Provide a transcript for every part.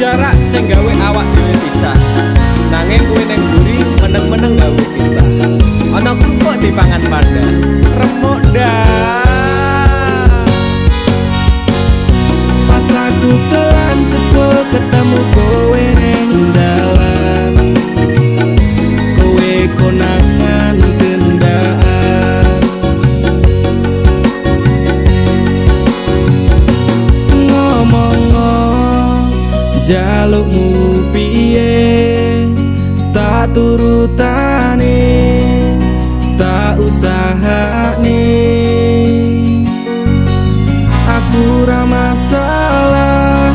jarak sing gawe awak dhewe pisah. Nanging kowe ning mburi meneng-meneng gawe pisah. Ana kok dipangan panda, remuk dah. Pas aku telan jebul ketemu kowe ning dalan. Kowe konangan gendaan. Ngomong jalukmu piye tak turutane tak usahane. Aku ra masalah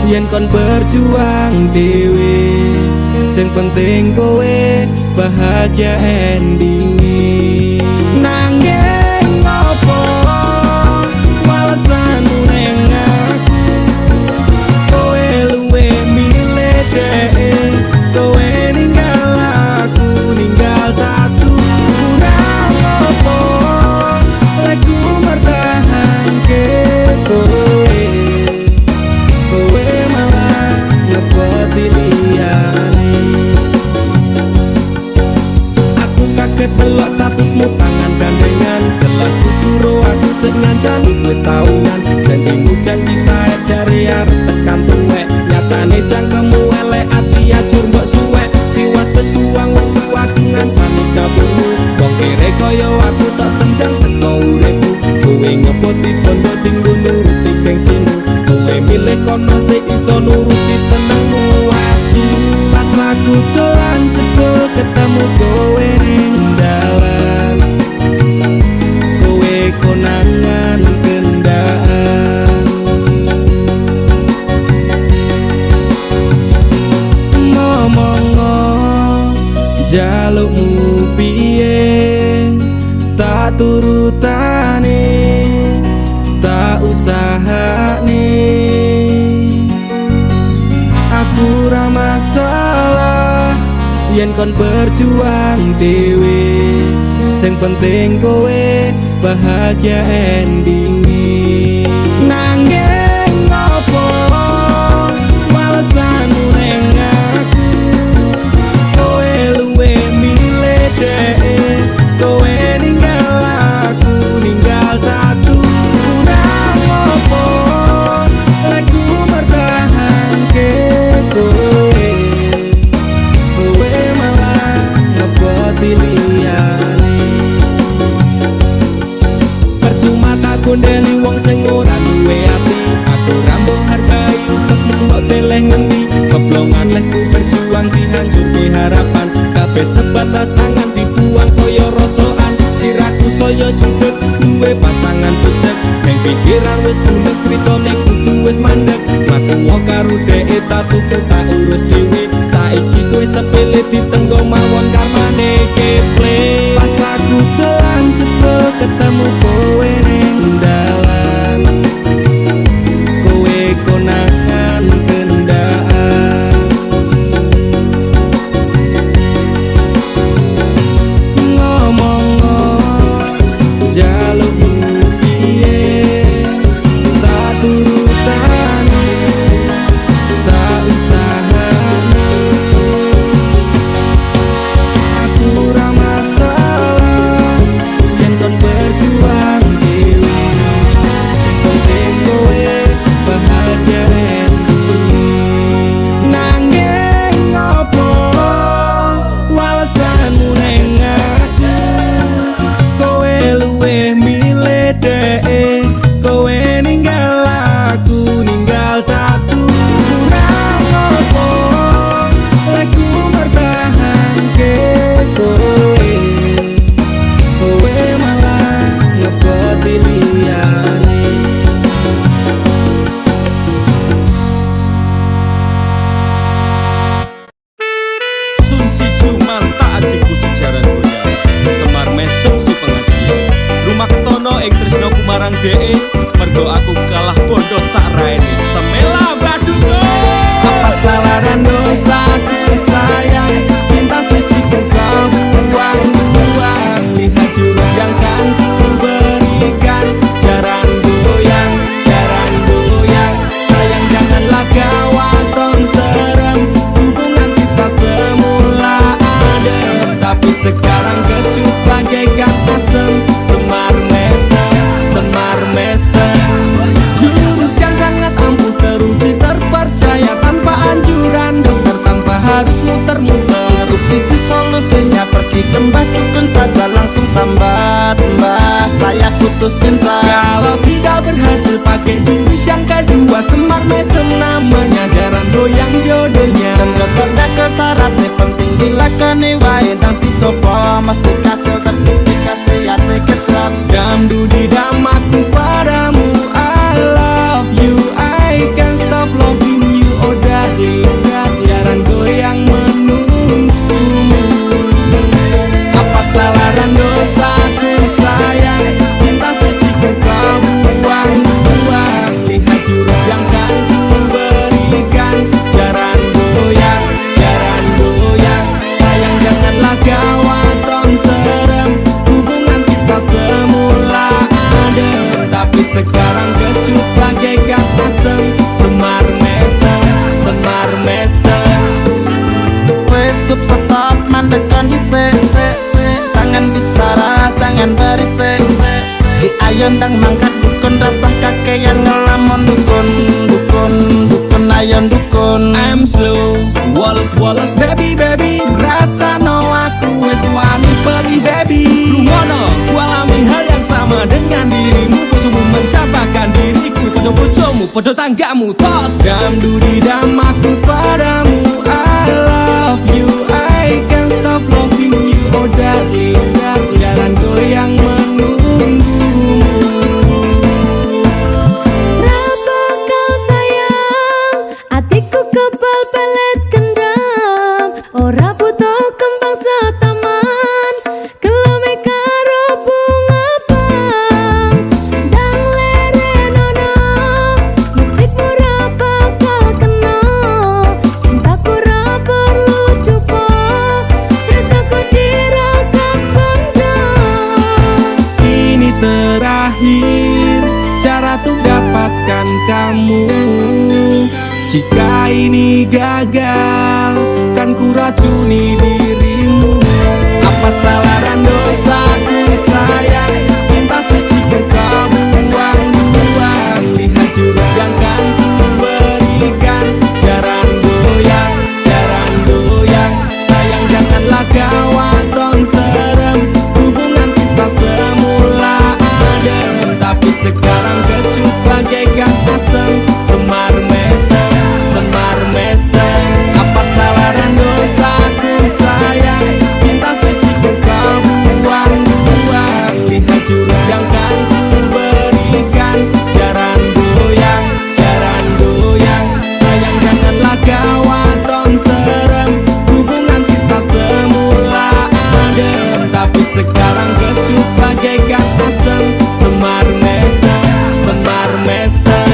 yen kon berjuang dhewe, sing penting kowe bahagia endinge. Nanging ngopo walesanmu ning aku, kowe luwe milih dhek, kowe ninggal aku ninggal tatu. Kurang apa lek ku mertahanke kowe, kowe malah ngepoti liyane. Aku kaget delok statusmu tangan gandengan, jelas uturo aku sing ngancani kowe taunan. Janjimu janji taek jare arep tekan tuwek, nyatane cangkemmu elek ati ajur mbok suwek. Tiwas wis kuwang wektu aku ngancani dapurmu, wong kere kaya aku tak tendang saka uripmu. Kowe ngepoti bondo tinggo nuruti gengsimu, kowe milih kono sik iso nuruti senengmu asu. Pas aku dolan jebul ketemu kowe ning dalan, kowe konangan gendaan. Ngomong jalukmu piye tak turutane tak usahane. Aku ra masalah yen kon berjuang dhewe, sing penting kowe bahagia endinge. Nanging ngopo walesanmu ning aku, kowe luwe milih dhek, kowe ninggal aku ninggal tatu. Kurang apa lek ku mertahanke kowe, kowe malah ngeboti liyane. Percuma tak gondeli wong sing ora duwe ati, aku rambo hargai utekmu mbok teleh ngendi. Keblongan lek ku berjuang dihancurke harapan, kabeh sebatas sangan dibuang kaya rosokan. Siraku saya judeg duwe pasangan bejek, ning pikiran wis bulet critane kudu wis mandek. Mlaku karo dhek tak tuku tak urus dhewe, saiki kowe sepele ditenggo mawon karmane keple. Pas aku dolan jebul ketemu kowe ning dalan, kowe konangan gendaan. Ngomong jalukmu piye tak turutane tak usahane. Aku ra masalah yen kon berjuang dhewe, sing penting kowe bahagia endinge. Nanging ngopo walesanmu ning aku, kowe luwe milih dhek, kowe ninggal aku ninggal tatu. Kurang apa lek ku mertahanke kowe, kowe malah ngepoti liyane. Sun si cuman tak ajiku sejaran goyang, Semar mesem si pengasian. Rumah ketono ing tresno kumarang dhek, mergo aku kalah bondo sak raine. Semela baduko. Apa salaran dosaku sayang, cinta suci ku kau buang-buang. Lihat jurus yang kan ku berikan, jaran goyang, sayang janganlah kau tong. Tapi sekarang kecut bagaikan asem. Semar mesem, semar mesem. Jurus yang sangat ampuh teruji terpercaya. Tanpa anjuran dokter, tanpa harus muter-muter. Cukup siji solusinya, pergi ke mbah dukun saja. Langsung sambat, mbah saya putus cinta. Kalau tidak berhasil pakai jurus yang kedua, semar mesem namanya, jaran goyang jodohnya. Dan dokter dak syaratnya penting dilakoni wae. Nanti coba mesti kasil terbukti kasihate kecot. Damdu di damaku padamu, I love you, I can't stop loving you, oh darling. Jaran goyang menunggumu. Apa salah dan dosaku sayang, cinta suci ku kau buang-buang. Lihat jurus yang kan ku berikan, jaran goyang, jaran goyang. Sayang janganlah gawaton serem, hubungan kita semula adem. Tapi sekarang kecut bagaikan asem. Semar mesem, semar mesem. Wes stop mandekan dhisik, jangan bicara, jangan berisik. Ki ayo ndang mangkat dukun, rasah kakean ngelamun dukun, dukun, dukun ayo dukun. I'm slow, Wallace, baby, baby. Rasa no aku wes wani pergi, baby. Rumono, ku alami hal yang sama dengan dirimu. Bojomu mencapakan diriku, bojomu, bojo tanggamu. Tos damdu di damaku padamu, I love you, I can't stop loving you, oh darling. Jalan goyang menunggumu. Berapa kau sayang, hatiku kebal pelet kendam. Ora butuh kembang setaman, kelome karo bunga bang. Dang lerenono, mistikmu ra bakal kena. Cintaku ra perlu dupa, terus aku diragam benda. Ini terakhir cara untuk dapatkan kamu. Jika ini gagal, kan ku racuni dirimu. Apa salah dan dosaku sayang, cinta suci ku kau buang-buang. Lihat jurus yang kan ku berikan, jaran goyang, jaran goyang. Sayang janganlah gawaton serem, hubungan kita semula adem. Tapi sekarang kecut bagaikan asem. Semar mesem, semar mesem. Apa salah dan dosaku sayang, cinta suci ku kau buang-buang. Lihat jurus yang kan ku berikan, jaran goyang, jaran goyang. Sayang janganlah gawaton serem, hubungan kita semula adem. Tapi sekarang kecut bagaikan asem. Semar mesem, semar mesem.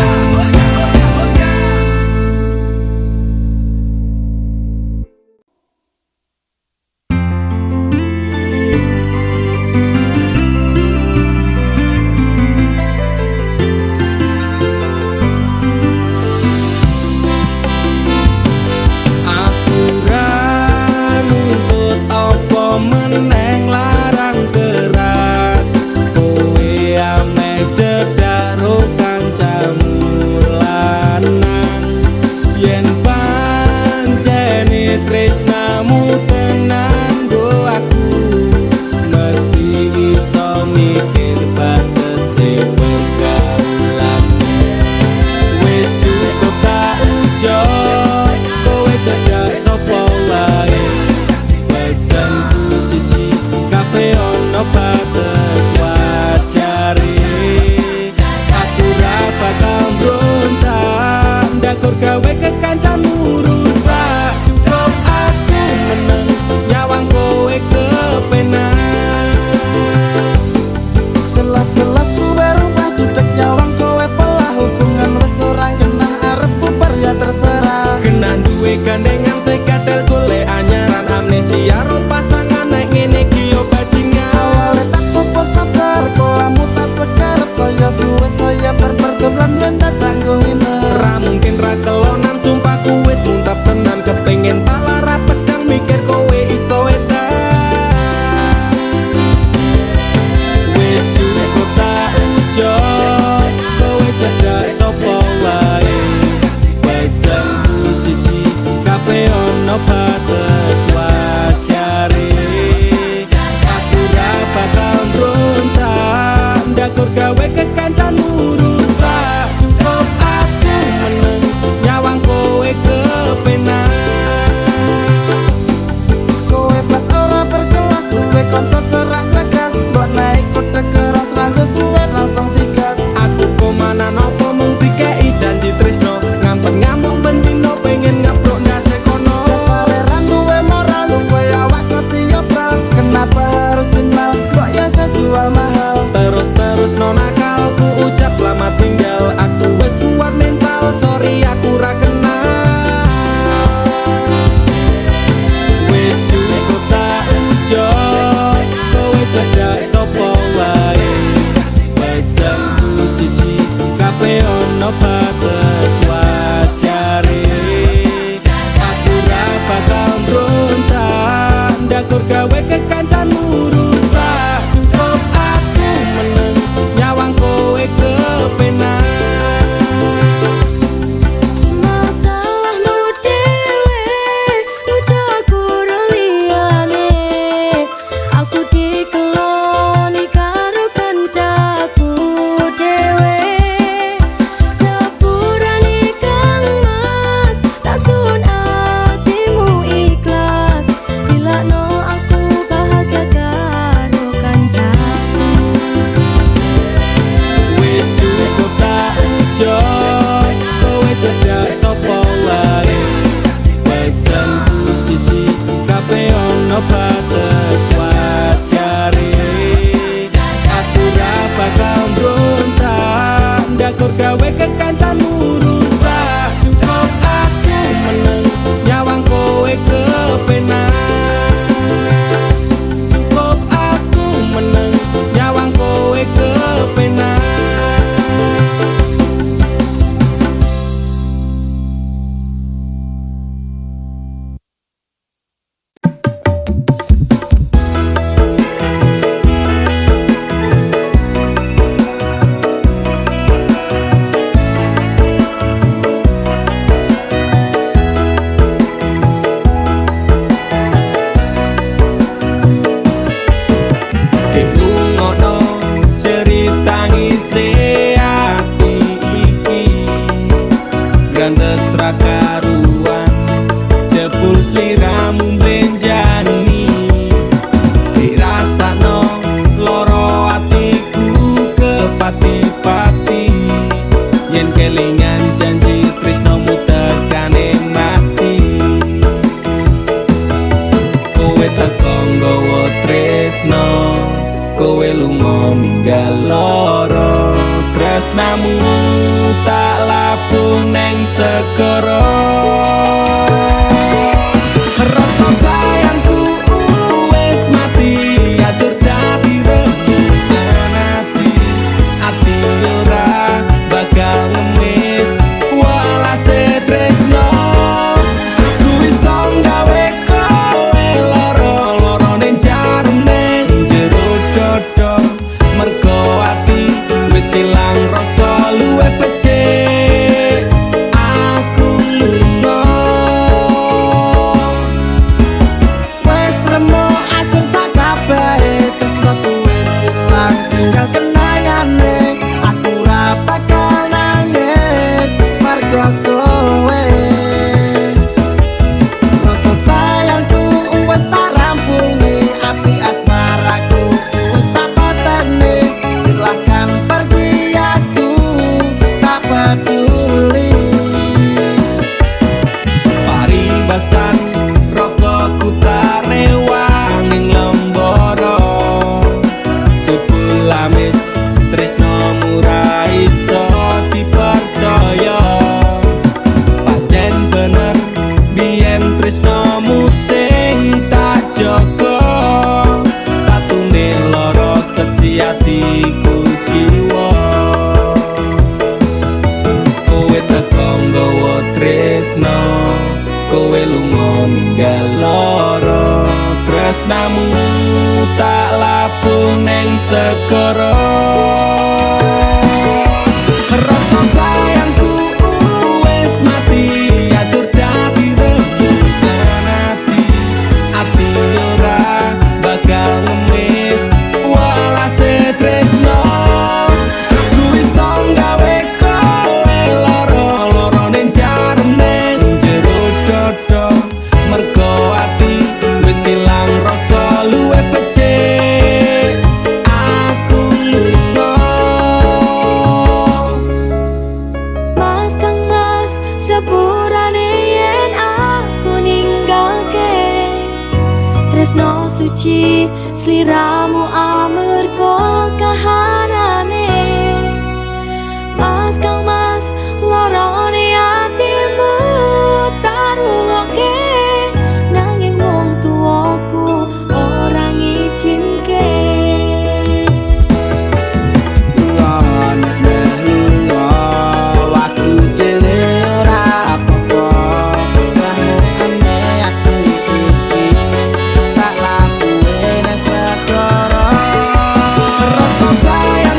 Aku ra nuntut apa meneng larang keras. Kowe ame cedak ro kancamu lanang. Yen pancene tresnamu tenan go aku, mesti iso mikir batese pergaulan. Wis cukup tak ujo, kowe cedak sapa wae. Pesenku siji, kafe ono batas wajare. Aku ra bakal mbrontak, ndakur gawe kekancanmu rusak. Cukup aku meneng, nyawang kowe kepenak. Selas-selas ku berubah, sudah nyawang kowe pelah. Hubungan wes ora kena, arep bubar ya terserah. Kena duwe gandengan sekatel golek anyaran. Amnesia ro pasangan nek ngene iki yo bajingan. Awalnya tak coba sabar, kok kamu tak sekarep. Saya suwe saya berpergoblan, wendak tak nggohina. Ra mungkin ra kelonan, sumpah ku wis muntap tenan. Kepengen tak lara pedang mikir kowe iso edan. ngantos ra karuan jebul sliramu mlenjani dirasakno loro atiku kepati-pati yen kelingan janji tresnomu tekane mati kowe teko nggawa tresno kowe lunga ninggal loro tresnamu tak labuh neng segara rasa sayangku wis mati ajur dadi rembugan ati ora bakal ngemis walase tresno ku iso gawe kowe loro ning jarum ning jero dodo mergo ati wis ilang rasa luwih becik aku lunga Wes remo atur sak kabehe tresno wis ilang tinggal kenangane aku ra bakal nangis margo kowe rasa sayangku wis tak rampungi api asmaraku wis tak pateni silahkan pergi aku tak peduli paribasan rokokku tak rewang ing lembara jebul amis tresnomu ra iso dipercaya pancen bener biyen tresnomu sing tak jaga tatune lara seksi atiku jiwa kowe teko nggawa tresno kowe lunga ninggal loro tresnamu tak labuh neng segara rasa sayangku wis mati ajur dadi rembugan ati ora bakal ngemis walase tresno ku iso gawe kowe loro ning jarum ning jero dodo mergo ati wis ilang rasa luwih becik aku lunga Mas kang mas sepurane yen aku ninggalke tresno suci sliramu amarga kahanane Mas kang mas lorone atimu taruke nanging wong tuaku ora ngizinke waktu dhewe ora apa-apa ramune aku iki tak labuhe nang segara rasa sayang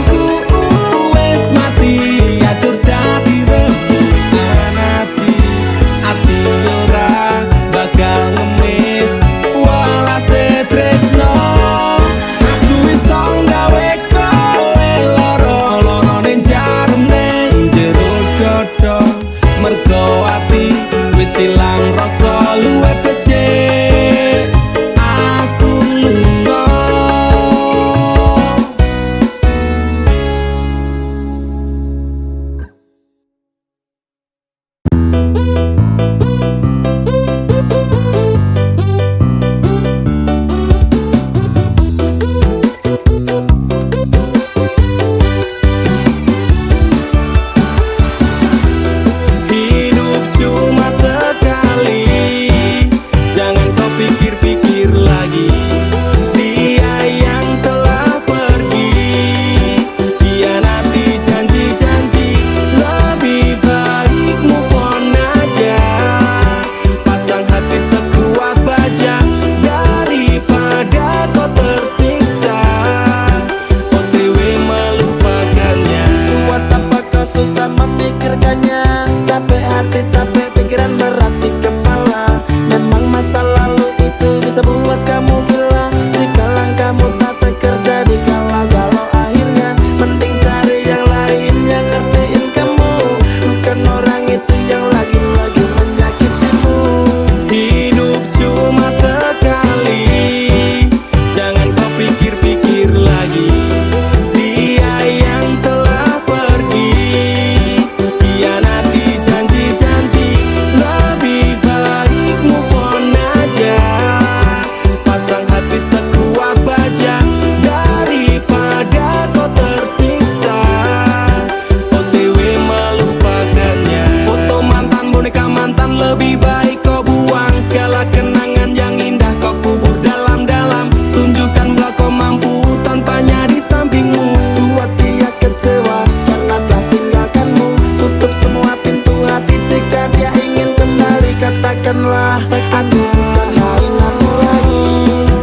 aku bukan mainanmu lagi.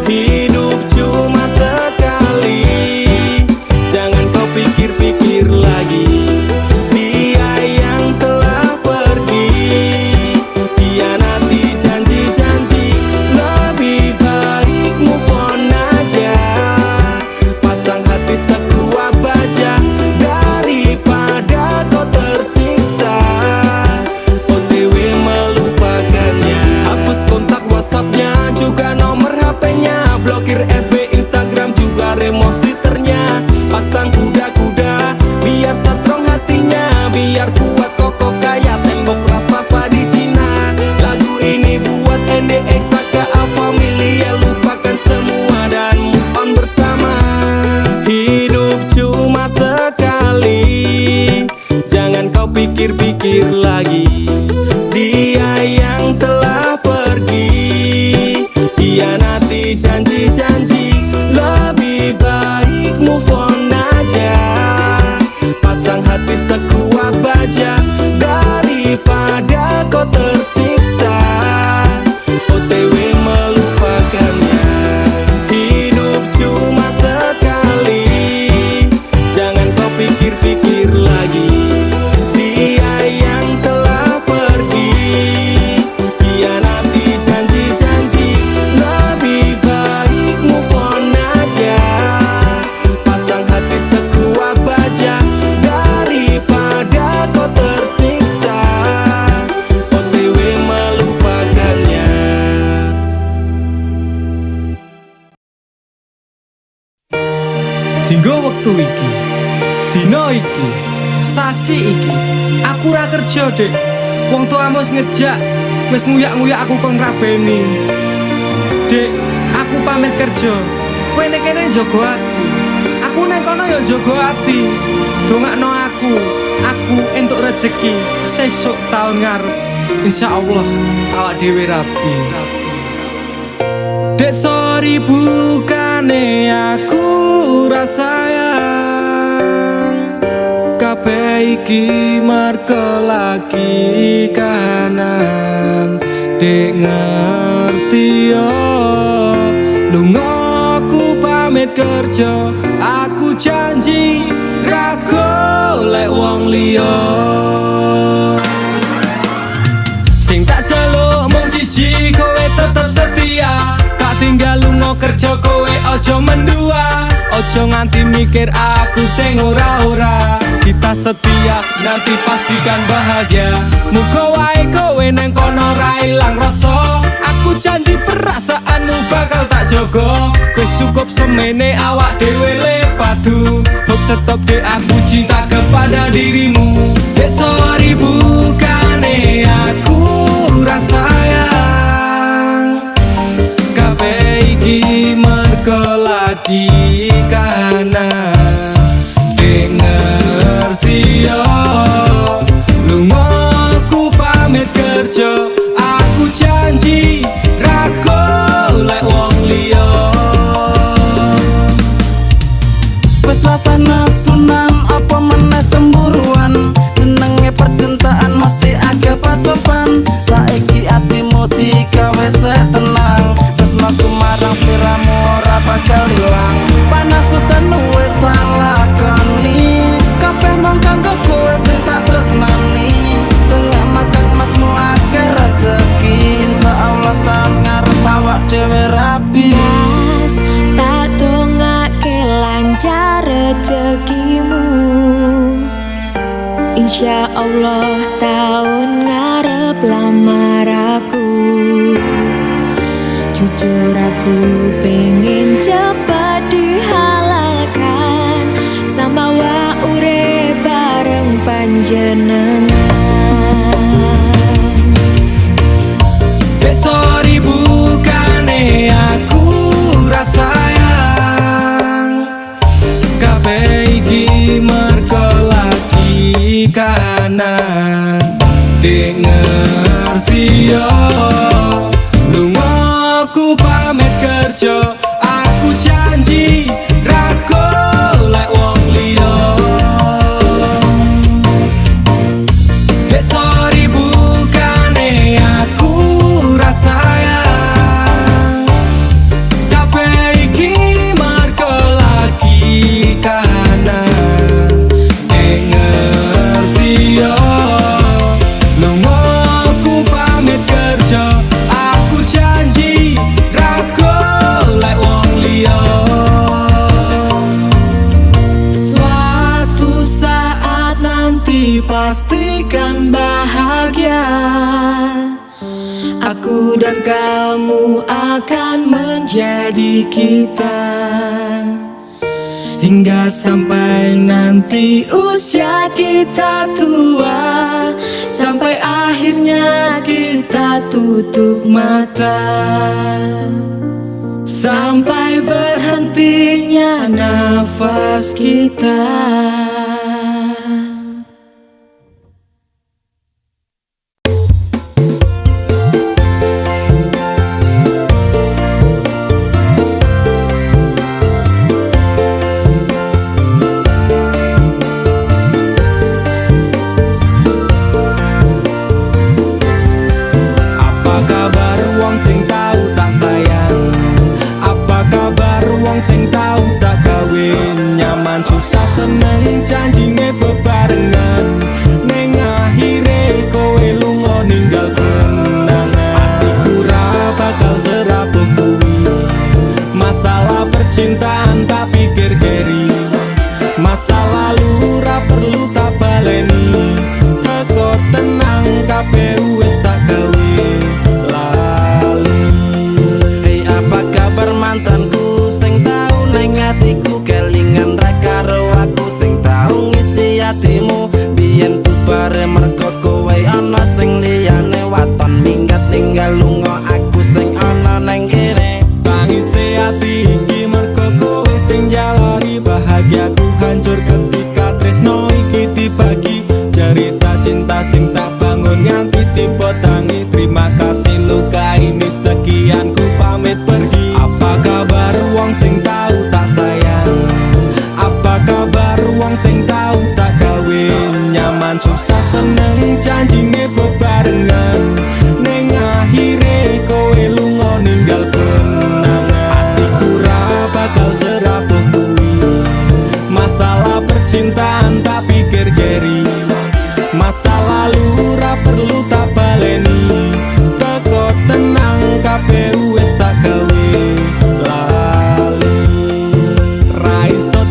Hidup cuma sekali, jangan kau pikir-pikir lagi. Dia yang telah pergi, hianati janji-janji. Lebih baik move on aja, pasang hati sekuat baja, daripada kau tersiksa OTW melupakannya. Hapus kontak WhatsAppnya, juga nomor HP-nya, blokir FB, Instagram, juga remove Twitternya. Pasang kuda-kuda, biar strong hatinya, biar kuat kokoh kayak tembok raksasa di Cina. Lagu ini buat NDX, KA Familia, lupakan semua dan move on bersama. Hidup cuma sekali, jangan kau pikir-pikir lagi. Dia yang telah pergi, hianati janji-janji. Lebih baik move on aja, pasang hati sekuat baja, daripada kau tersiksa OTW melupakannya. Hidup cuma sekali, jangan kau pikir-pikir lagi. Dia yang telah pergi, hianati janji-janji. Lebih baik move on aja, pasang hati sekuat baja, daripada kau tersiksa OTW melupakannya. Dinggo wektu iki, dina iki, sasi iki, aku ra kerja, Dek. Wong tuamu wis ngejak, wis nguyak-nguyak aku kon rabeni. Dek, aku pamit kerja. Kowe nek kene njogo ati. Aku nek kono ya njogo ati. Dongakno aku entuk rezeki sesuk taun ngarep. Insyaallah awak dhewe rapi. Dek sorry bukane aku rasayang, kabeh iki merko lagi kahanan. Dek ngerti yo, lunga aku pamit kerja, aku janji ra golek wong liya. Sing tak jaluk mung siji, kowe tetep setia. Tak tinggal lunga kerja, kowe ojo mendua. Ojo nganti mikir aku sing ora-ora. Kita setia, nanti pastikan bahagia. Muga wae kowe neng kono ra ilang rasa. Aku janji perasaanmu bakal tak jogo. Wis cukup semene awak dhewe le padu. Hope stop dek, aku cinta kepada dirimu. Dek sorry bukane aku rasayang, kabeh iki merko lagi kahanan. Dek ngerti yo, lunga aku pamit kerja, aku janji ra golek wong liya. Wes rasane sunan apa meneh cemburuan, jenenge percintaan mesti agak pacoban. Saiki atimu digawe tenang, tresnoku marang sliramu ora bakal ilang. Panas udan wis tak lakoni, kabeh mung kanggo kowe sing tak tresnani. Tengah makan masmu akeh rezeki, insyaallah taun ngarep awak dhewe rapi. Mas, tak dongake lancar rezekimu. Insya Allah tahun ngarep lamar aku. Jujur aku pengen cepat dihalalkan, sama wa urip bareng panjenengan. Dek sorry bukane aku rasayang, kabeh iki merko lagi kahanan. Dek ngerti yo, lunga aku pamit kerja, aku janji ra golek wong liya. Dek sorry bukane aku rasa Aku dan kamu akan menjadi kita hingga sampai nanti usia kita tua, sampai akhirnya kita tutup mata, sampai berhentinya nafas kita. Sing tahu tak sayang, apa kabar wong sing tahu tak kawin, nyaman susah seneng janjine bebarengan, ning akhire kowe lunga ninggal kenangan. Atiku ra bakal serapuh kuwi, masalah percintaan tak pikir keri, masa lalu ra perlu tak baleni, teko tenang kabeh wis tak gawe. Mantanku sing tau neng atiku kelingan ra karo aku, sing tau ngisi atimu biyen bubare mergo kowe ana sing liyane, waton minggat ninggal lunga aku sing ana neng kene. Tangise ati iki mergo kowe sing jalani, bahagiaku hancur ketika tresno iki dibagi, cerita cinta sing tak bangun nganti tiba tangi. Terima kasih luka ini sekian, ku pamit pergi. Apa kabar wong sing tahu tak sayang, apa kabar wong sing tahu tak kawin, nyaman susah seneng janjine bebarengan, ning akhire kowe lunga ninggal kenangan. Atiku ra bakal serapuh kuwi, masalah percintaan tak pikir keri, masa lalu ra perlu tak baleni, teko tenang kabeh wis tak gawe.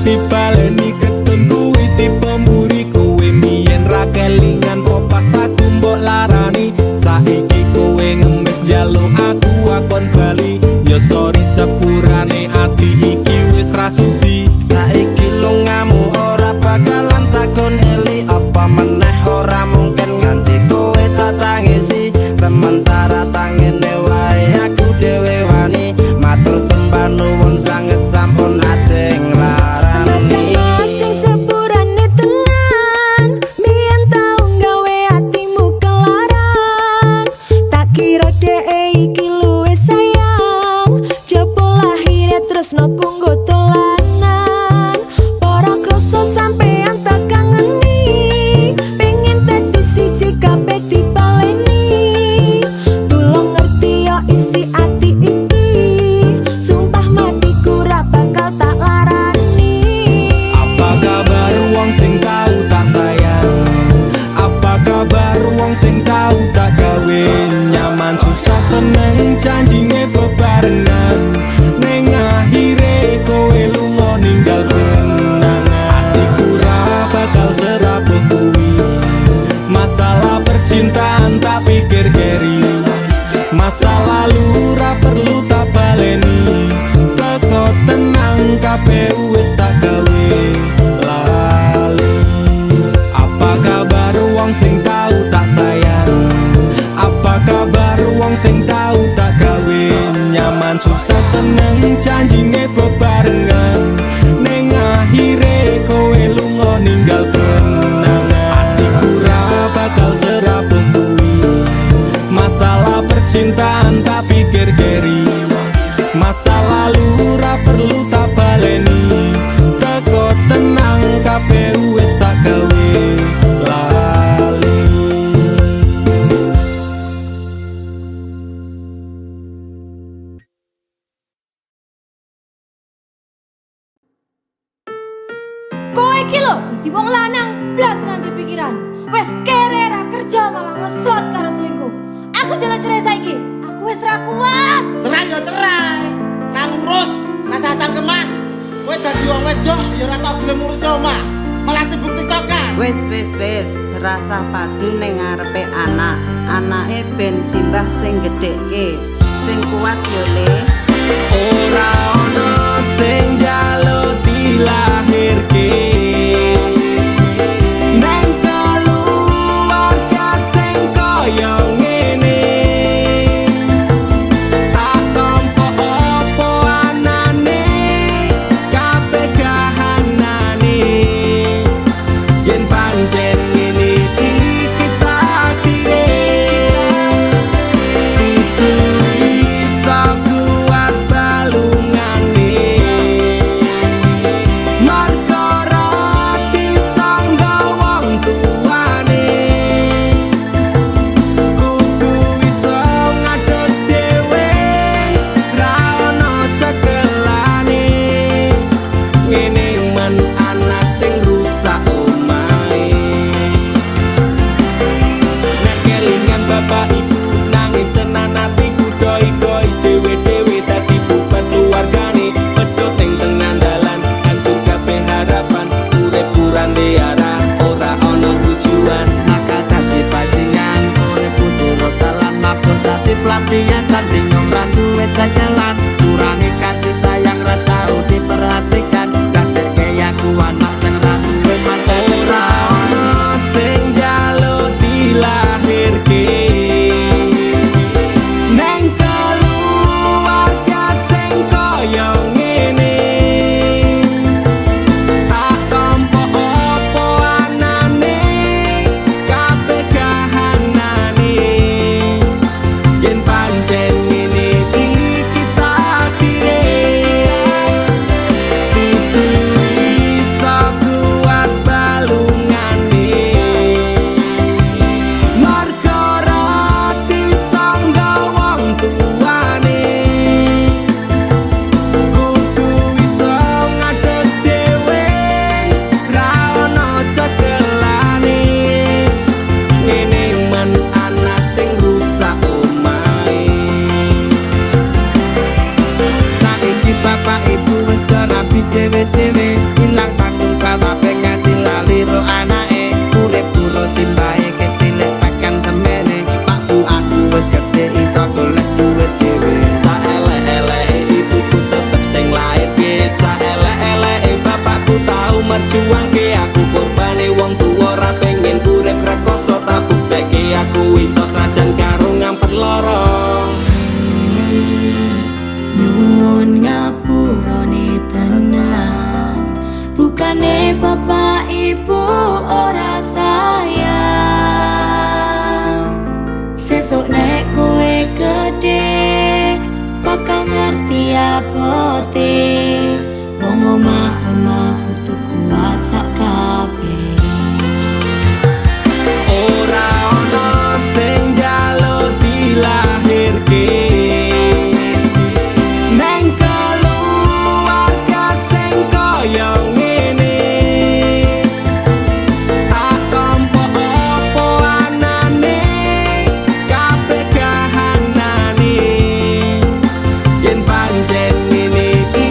Dibaleni ketun kuwi tipe mburi, kowe mien ra kelingan popas aku mbok larani, saiki kowe ngemis njaluk aku akon bali, ya sorry sepurane ati iki wis ra sudi. Saiki lungamu ora bakalan takon eli, apa meneh ora mungkin nganti kowe tak tangisi, sementara tangene wae aku dhewe wani, matur sembah nuwun sanget sampun ate nglarani. Sing sepurane tenan, biyen tau gawe atimu kelaran, tak kira dhek iki luwih sayang, jebul akhire tresno kanggo dolanan, para krasa sampean tak kangeni, pengen dadi siji kabeh dibaleni, tulung ngerti yo isi ati iki, sumpah matiku ra bakal tak larani. Apa kabar wong sing tahu tak sayang, apa kabar wong sing tahu tak kawin, nyaman susah seneng janjine bebarengan, ning akhire kowe lunga ninggal kenangan. Atiku ra bakal serapuh kuwi, masalah percintaan tak pikir keri, masa lalu ra perlu tak baleni, teko tenang kabeh wis tak gawe lali. Apa kabar wong sing tahu tak sayang, apa kabar wong sing tahu tak kawin, nyaman susah seneng janjine bebarengan, ning akhire kowe lunga ninggal kenangan. Atiku ra bakal serapuh kuwi, masalah percintaan tak pikir keri, masa lalu ra perlu tak baleni, teko tenang kabeh wis tak gawe lali. Kowe iki lho dadi wong lanang blas nanti pikiran, wis kere ra kerja malah ngeslot karo selingkuh. Aku jalan cerai saiki, aku wis ra kuat. Cerai ya cerai, nang urus rasa cangkeman. Kowe dadi wong wedok ya ora tau gelem ngurus omah, malah sibuk tiktokan. Wis terasa padu ning ngarepe anak. anake ben simbah sing gedhekke sing kuat yo le ora ono sing njaluk dilahirke nang keluarga sing kaya ngene tak tampa apa anane kabeh kahanane yen pancen ngene iki takdire kudu iso kuat balungane marga rati sangga wong tuane kudu iso ngadeg dhewe ra ono cekelane ngene men anak sing rusak omahe nek kelingan bapak ibu nangis tenan atiku doi-dois dewe-dewe dadi bubar keluargane pedhot ing tenan dalan hancur kabeh harapan urip kurang arah ora ono tujuan maka dadi bajingan urip turut dalan mabur dadi pelampiasan bingung ra duwe jalan kurangi kasih sayang ra tau diperhatikan dadekke aku anak sing ra duwe masa ora depan ono sing njaluk dilahirke nang keluarga sing kaya ngene tak tampa apa anane kabeh kahanane yen pancen ngene iki takdire kudu iso kuat balungane marga rati sangga wong tuane kudu iso ngadeg dhewe ra ono cekelane ngene men anak sing rusak omahe saiki bapak ibu wis rapi dhewe-dhewe ilang tanggung jawab nganti lali ro anake urip terus simbahe kecil tekan semene pak bu aku wis gede iso golek duit dhewe saelek-eleke ibuku tetep sing lairke saelek-eleke bapakku tau merjuangke aku korbane wong tuwa ora pengen urip rekoso tak buktekke aku iso sajan karo ngampet lara Nyuwun ngapurane tenan bukane bapak ibu ora sayang sesuk nek kowe gede bakal ngerti apote wong omah-omah kudu kuat sak kabeh ora ono sing njaluk dilahirke nang keluarga sing kaya ngene tak tampa apa anane kabeh kahanane yen pancen ngene iki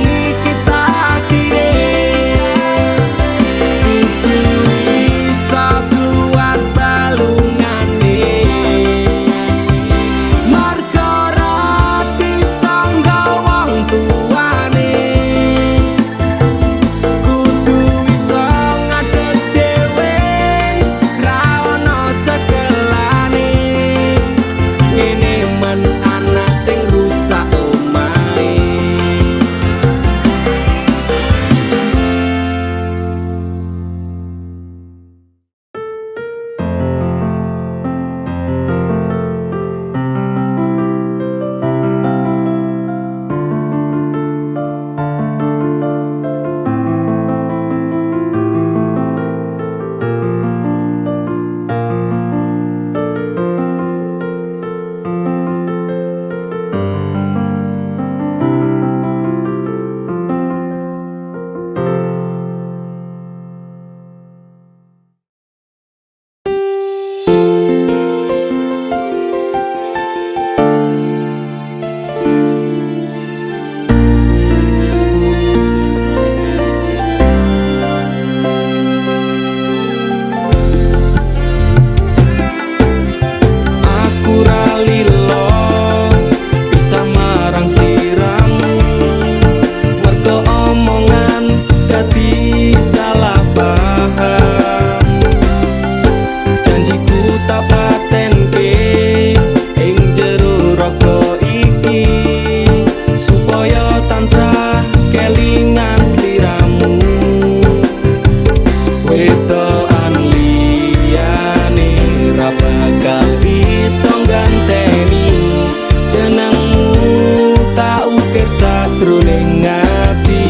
jroning ati.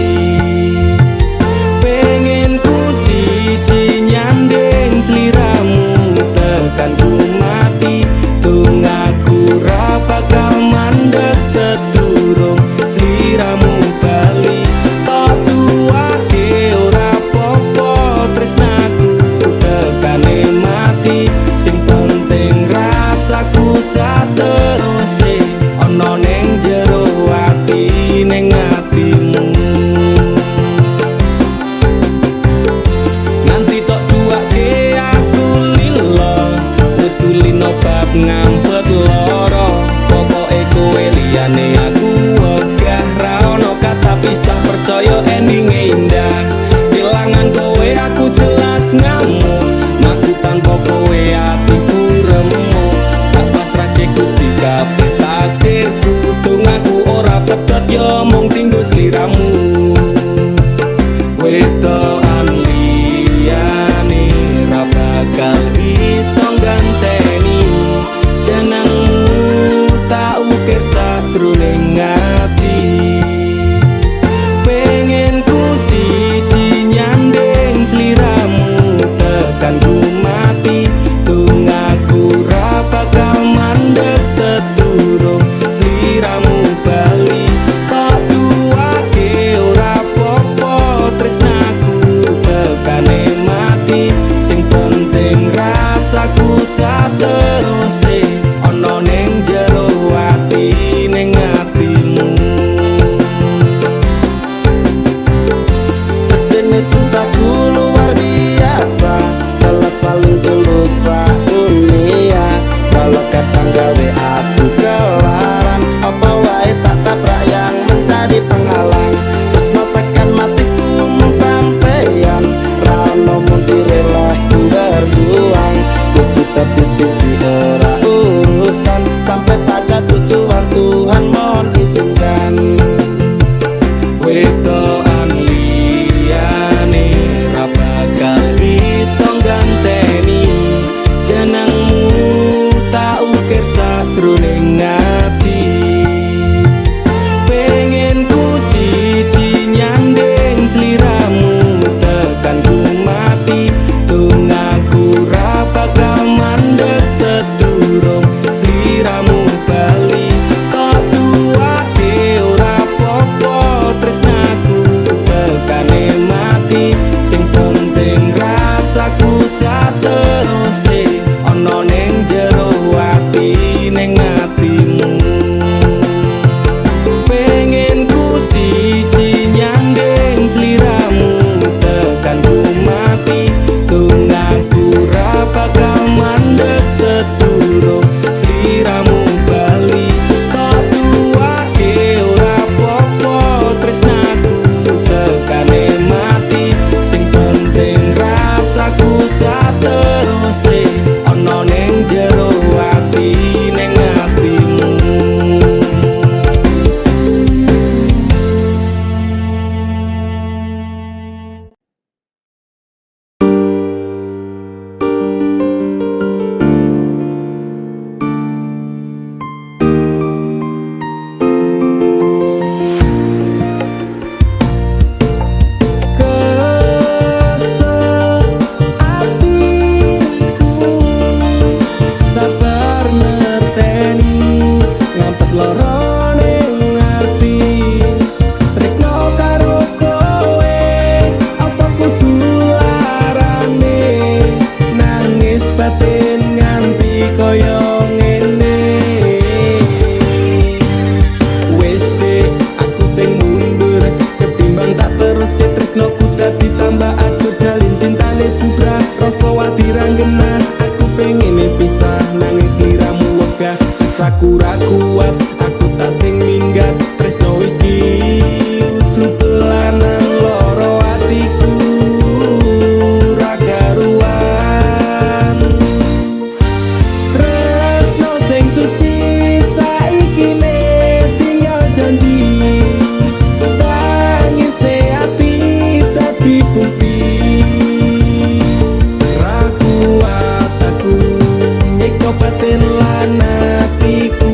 Pengen ku siji nyanding sliramu tekan ku mati. Tunggaku ra bakal mandeg sedurung sliramu bali. Tok tuake ora popo tresnaku tekane mati. Sing penting rasaku sateruse ana ning jero ati ning atimu. Nanti tok tuake aku lilo wis kulino bab ngampet loro. Pokoke kowe liyane aku wegah ra ono kata pisah percaya endinge indah. Kelangan kowe aku jelas ngamuk. Aku tanpa kowe atiku remuk. Tak pasrahke Gusti kabeh takdirku. Tunggaku ora pedhot yo mung tinggo sliramu. Wedokan liyane ra bakal iso ganteni jenengmu tak ukir sajroning ati. Pengen ku siji nyanding sliramu tekan ku mati. Tunggaku ra bakal mandeg sedurung sliramu bali. Tak duake ora popo tresnaku tekane mati. Sing penting rasaku sateruse ana ning jero ati ning atimu. Dene cintaku luar biasa, jelas paling tulus dunia. Kalau kadang gawe aku kelaran, apa wae tak tabrak yang menjadi penghalang. Terus no tekan matiku mung sampeyan, rano mundur lah ku berjuang. Kudu tapi siji ora urusan, sampai pada tujuan Tuhan mohon izinkan. Wedokan liyane ra bakal iso ganteni jenengmu tak ukir sajroning ati. Pengen ku siji nyanding sliramu tekan ku mati. Tunggaku ra bakal mandeg sedurung sliramu bali. Tok duake ora popo tresnaku tekane mati. Sing penting rasaku sateruse ana ning jero ati ning atimu. Pengen ku siji nyanding sliramu tekan ku mati. Tunggaku ra bakal mandeg sedurung sliramu bali. Tok duake ora popo tresnaku tekane mati. Sing penting rasaku sateruse ana ning jero ati ning atimu. Kesel atiku sabar ngerteni ngampet loro ning ati. Tresno karo kowe apa kudu larane nangis batin nganti kaya ngene. Wis dek aku sing mundur ketimbang tak teruske tresnoku dadi tambah ajur. Jalin cintane bubrah rasa wati ranggena. Aku pengen pisah nangis sliramu wegah. Aku ra kuat aku tak sing minggat. Tresno iki utuh telanan loro atiku ra karuan. Tresno sing suci saiki ne tinggal janji. Tangise ati dadi bukti ra kuat aku nyiksa batin lan atiku.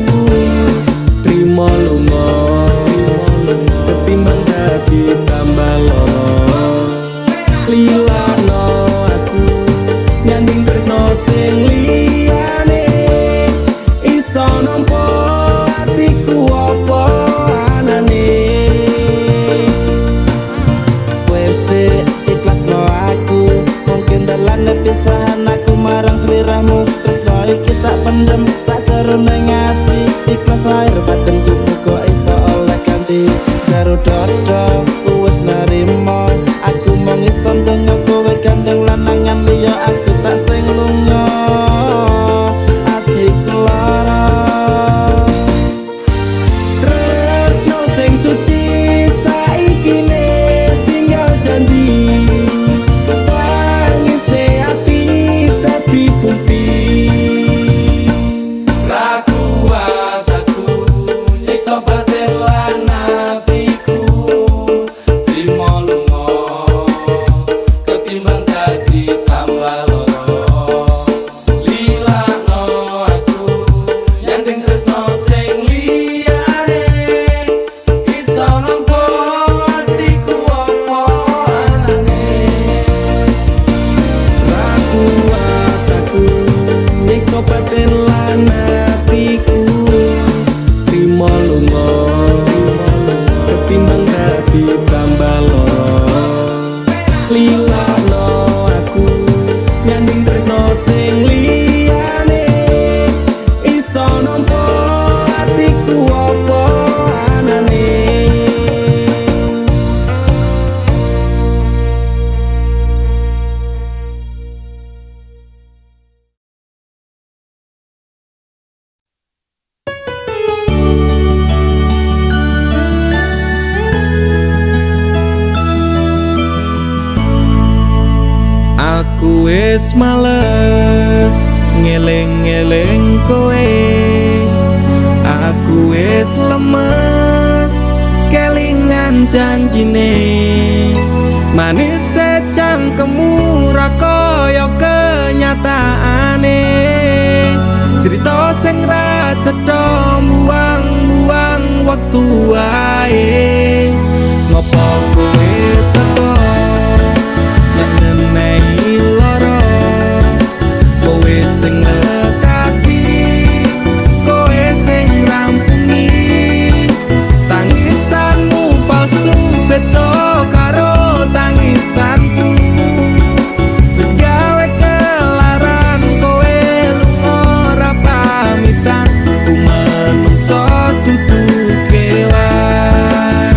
dalam sakjroning ati ikhlas lahir batin tubuh kok iso oleh ganti jero dodo wis narimo aku mung iso ndonga kowe gandeng lanangan liya aku tak sing lunga atiku lara Tresno sing suci saiki ne tinggal janji tangise ati dadi bukti Rakuat aku nyiksa batin lan atiku Trimo lunga ketimbang dadi tambah loro Lilakno aku nyanding tresno sing liyane Iso nampa atiku apa anane Rakuat aku nyiksa batin lan atiku trimo lunga ketimbang dadi tambah loro lilakno aku nyanding tresno sing liyane iso nampa atiku apa anane Aku wis males ngeleng-ngeleng kowe Aku wis lemes kelingan janjine Manis secangkemu ra kaya kenyataane Cerita sing ra cetha buang-buang waktu wae Ngopo kowe teko ngenei loro kowe sing lekasih kowe sing rampungi tangisanmu palsu beda karo tangisanku wis gawe kelaran kowe lunga ora pamitan ku menungso dudu kewan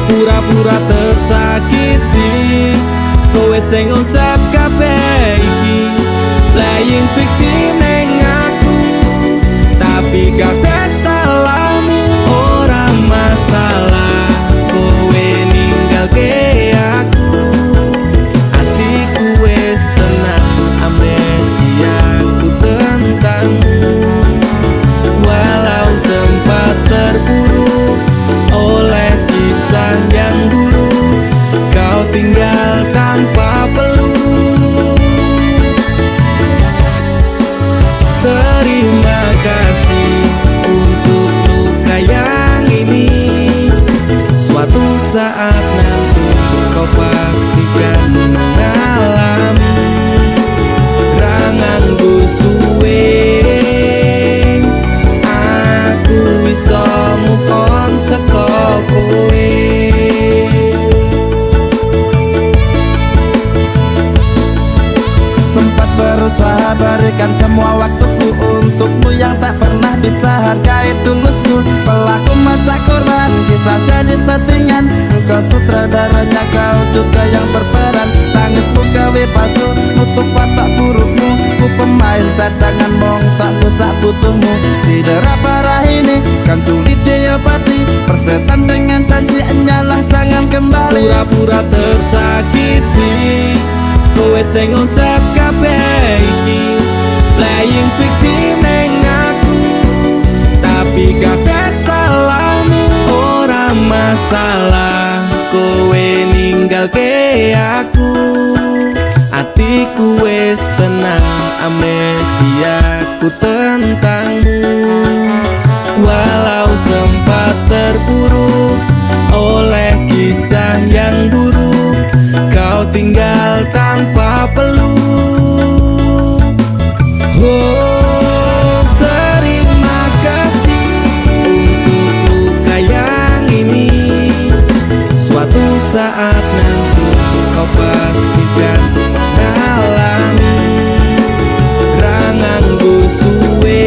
pura-pura tersakiti kowe sing ngonsep kabeh iki playing victim ning aku tapi kabeh salahmu ora masalah kowe ninggalke aku atiku wis tenang amnesiaku tentangmu walau sempat terpuruk oleh kisah yang buruk kau tinggal tanpa peluk terima kasih untuk luka yang ini suatu saat nanti kau pastikan mengalami rangangku suwe aku bisa move on saka kowe sempat berusaha berikan semua waktuku untukmu yang tak pernah bisa hargai tulusku pelaku macak korban kisah jadi settingan engkau sutradaranya kau juga yang berperan tangismu gawe palsu nutup watak burukmu ku pemain cadangan mong tak bisa butuhmu sidera parah ini kan sulit diobati persetan dengan janji enyalah jangan kembali pura-pura tersakiti kowe sing ngonsep kabeh iki playing victim ning aku tapi kabeh salahmu ora masalah kowe ninggalke aku atiku wis tenang amnesiaku tentangmu walau sempat terpuruk oleh kisah yang buruk kau tinggal tanpa peluk oh terima kasih untuk luka yang ini suatu saat nanti kau pastikan mengalami rangangku suwe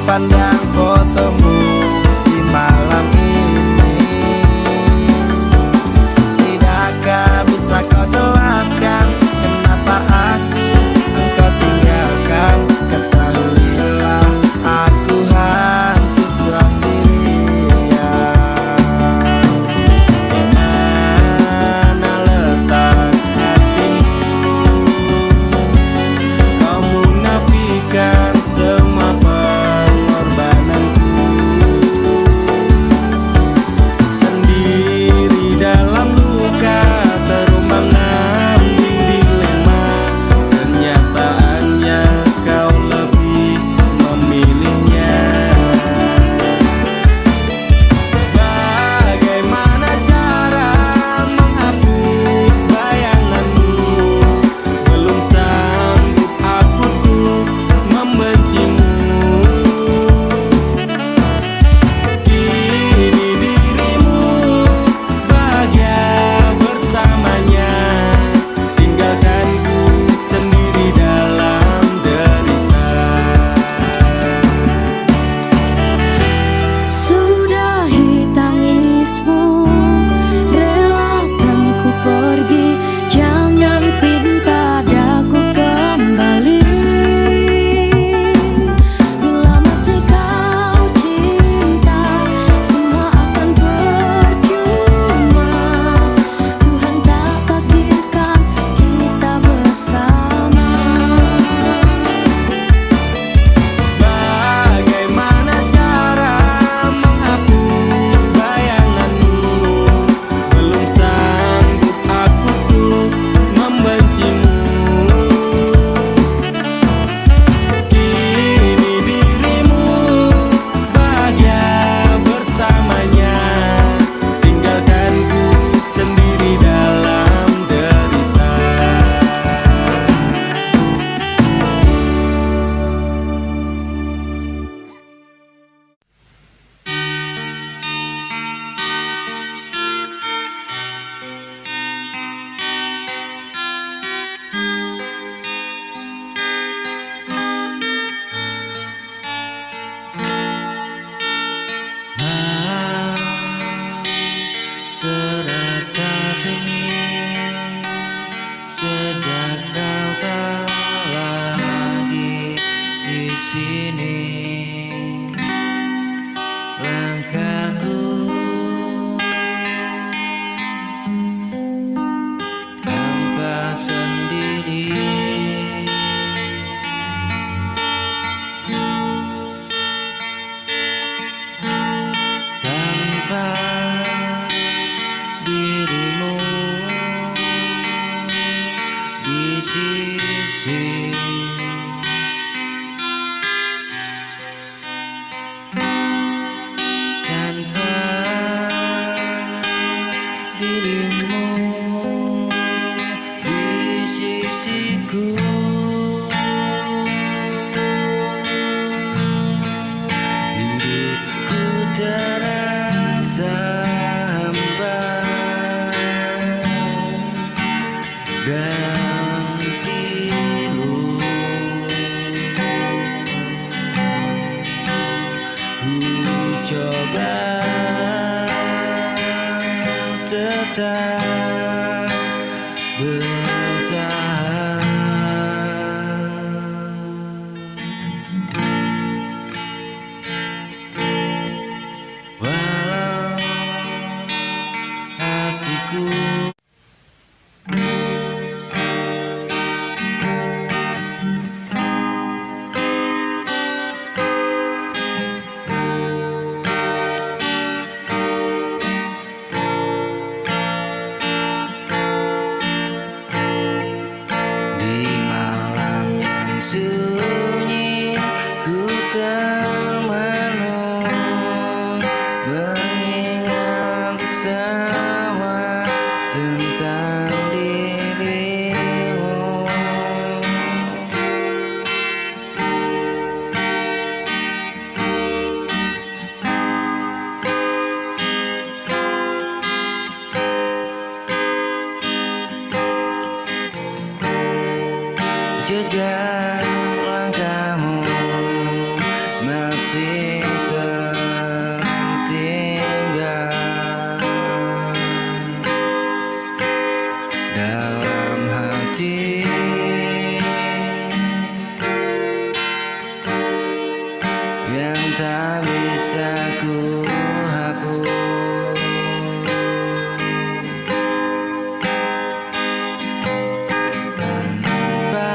pandang fotomu di malam ini. Tidakkah bisa kau jelaskan kenapa engkau tinggalkan? Ketahuilah aku hancur sendirian. Di mana letak hatimu? Kau munafikan semua pengorbananku. Sendiri dalam luka, terumbang-ambing dilema. Kenyataannya kau lebih memilihnya. Bagaimana cara menghapus bayanganmu? Belum sanggup aku tuh membencimu. Kini dirimu bahagia bersamanya, tinggalkanku sendiri dalam derita. Sudahi tangismu, relakan ku pergi. Jangan pinta daku kembali. Bila masih kau cinta, semua akan percuma. Tuhan tak takdirkan kita bersama. Bagaimana cara menghapus bayanganmu? Belum sanggup aku tuh membencimu. Kini dirimu bahagia bersamanya, tinggalkanku sendiri dalam derita. Terasa sunyi sejak kau tak lagi di sini. Langkahku hampa sendiri. Tanpa dirimu di sisi, tanpa dirimu di sisiku. Hidupku terasa hampa dan pilu. Ku coba tetap bertahan, walau hatiku masih tertinggal dalam hati yang tak bisa ku hapus. Tanpa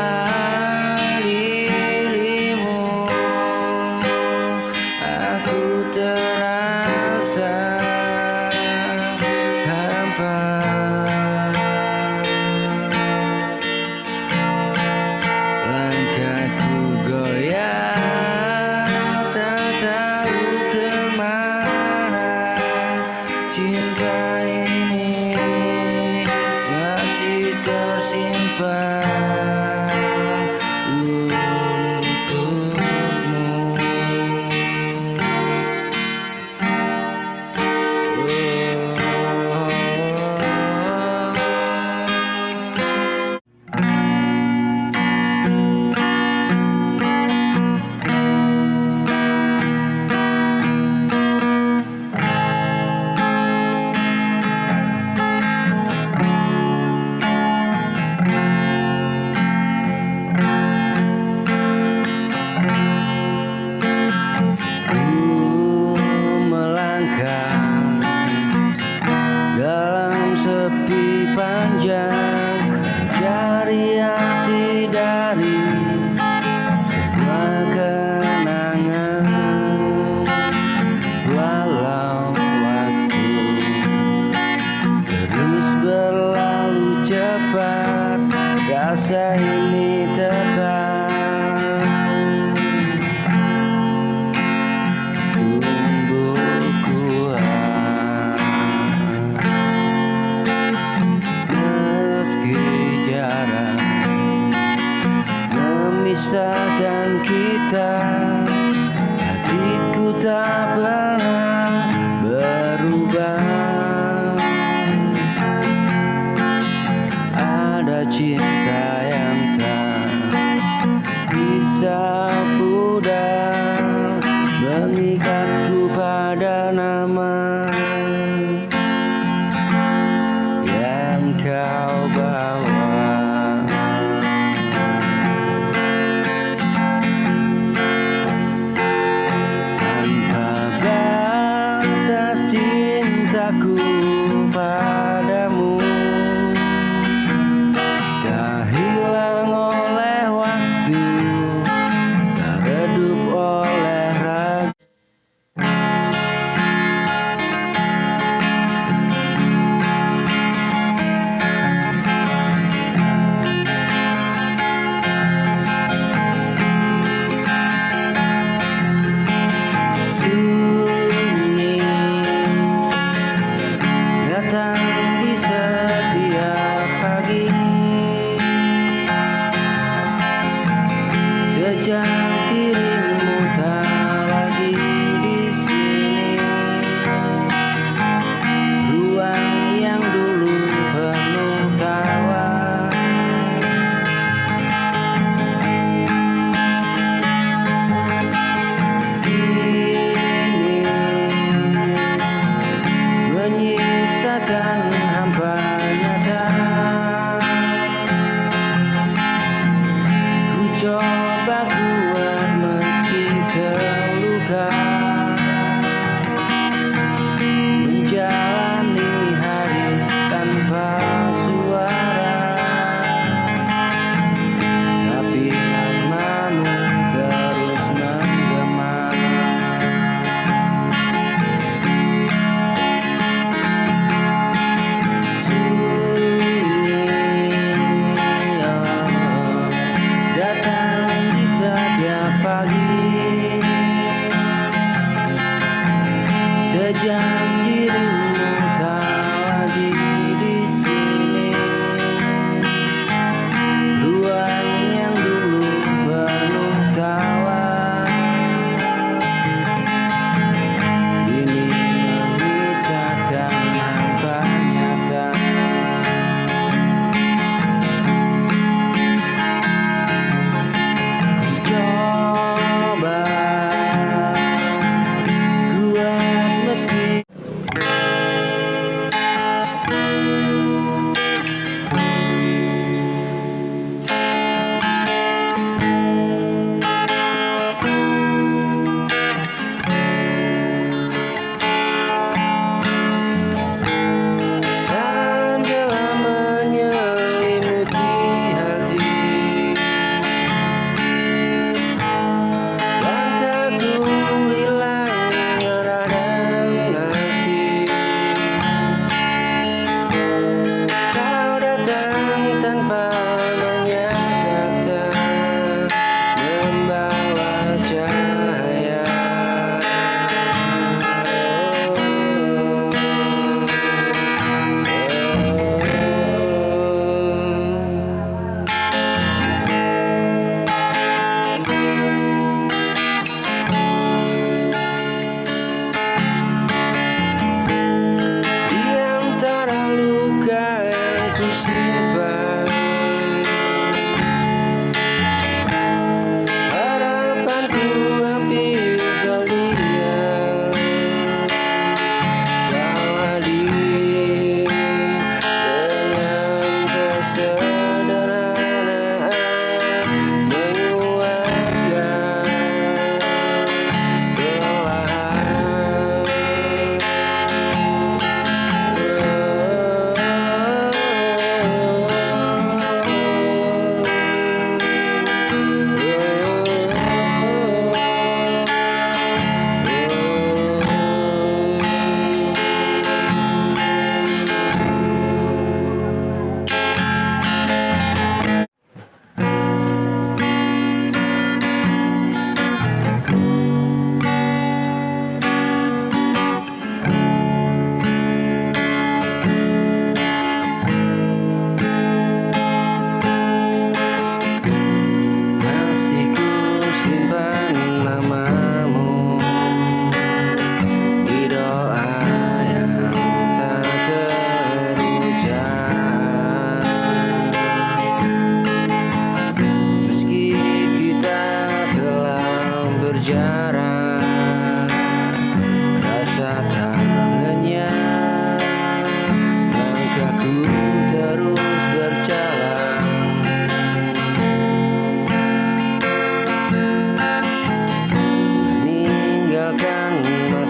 dirimu aku terasa hampa. Langkahku goyah, tak tahu kemana. Cinta ini masih tersimpan untukmu. Ku melangkah dalam sepi panjang, mencari arti dari semua kenangan. Walau waktu terus berlalu cepat, rasa ini tetap tumbuh kuat. Meski jarak memisahkan kita, hatiku tak pernah berubah. Ada cinta yang tak bisa pudar, mengikatku pada nama yang kau bawa. Tanpa batas cintaku padamu tak hilang oleh waktu, tak redup oleh raga. Sunyi datang di setiap pagi, sejak dirimu tak lagi di sini. Ruang yang dulu penuh tawa kini menyisakan hampa nyata. Ku coba kuat meski terluka, menjalani hari tanpa suara, tapi namamu terus menggema. Sunyi datang di setiap pagi, sejak dirimu tak lagi di sini. Ruang yang dulu penuh tawa kini menyisakan hampa nyata. Ku coba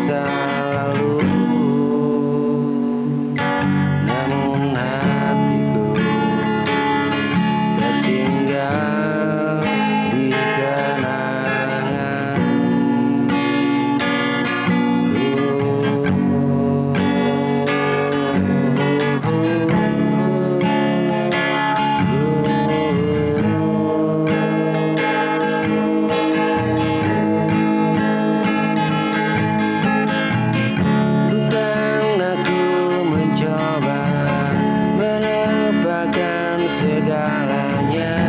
masa lalu, namun hatiku tertinggal di kenangan. Bukan aku mencoba melupakan segalanya,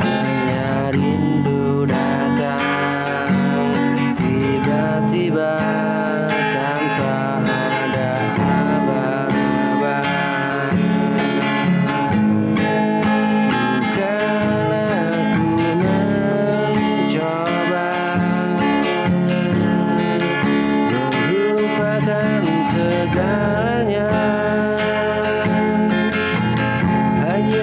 hanya rindu datang tiba-tiba tanpa ada aba-aba. Bukan aku mencoba melupakan segalanya, hanya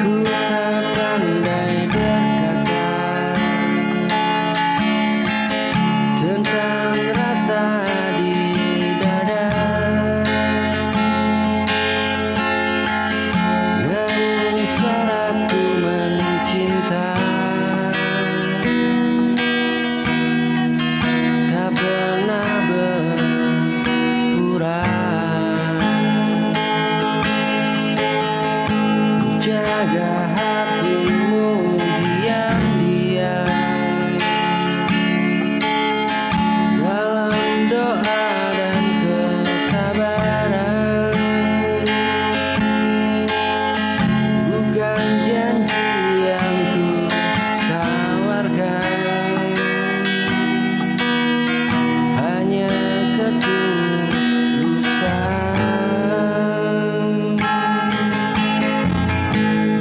ku tak pandai berkata tentang rasa di dada, namun caraku mencinta tak pernah berpura. Jaga hatimu diam-diam dalam doa dan kesabaran, bukan janji yang ku tawarkan, hanya ketulusan.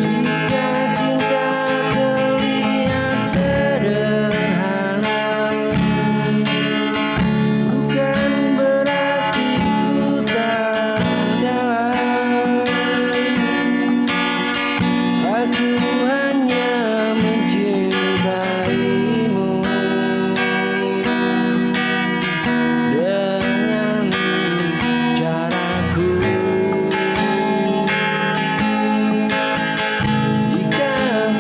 Jika cinta terlihat sederhana, bukan berarti ku tak dalam. Aku hanya mencintaimu dengan caraku. Jika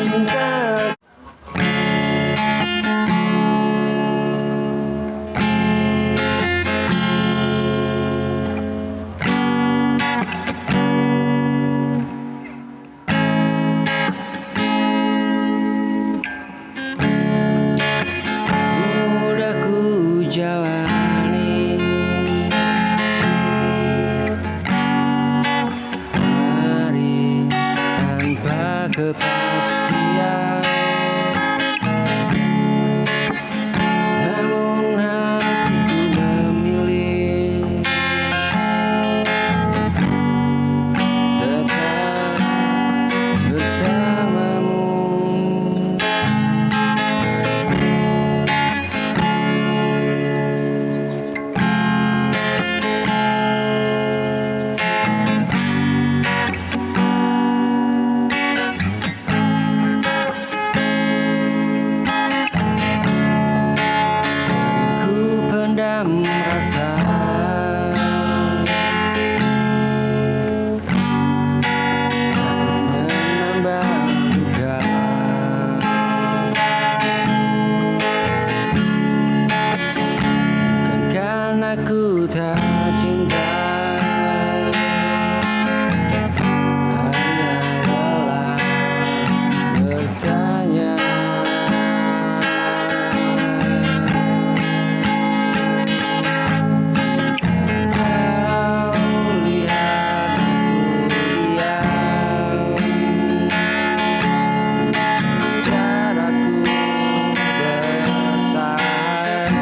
cinta mudah ku jalani, hari tanpa kepastian, namun hatiku memilih tetap bersamamu. Sering ku pendam rasa, takut menambah luka. Bukan aku tak cinta, hanya lelah bertanya. Kau lihat aku diam, caraku bertahan.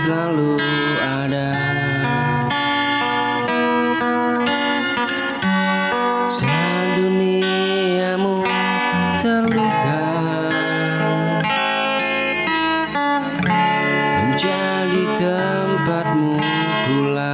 selalu ada. Saat duniamu terlihat menjadi tempatmu pulang.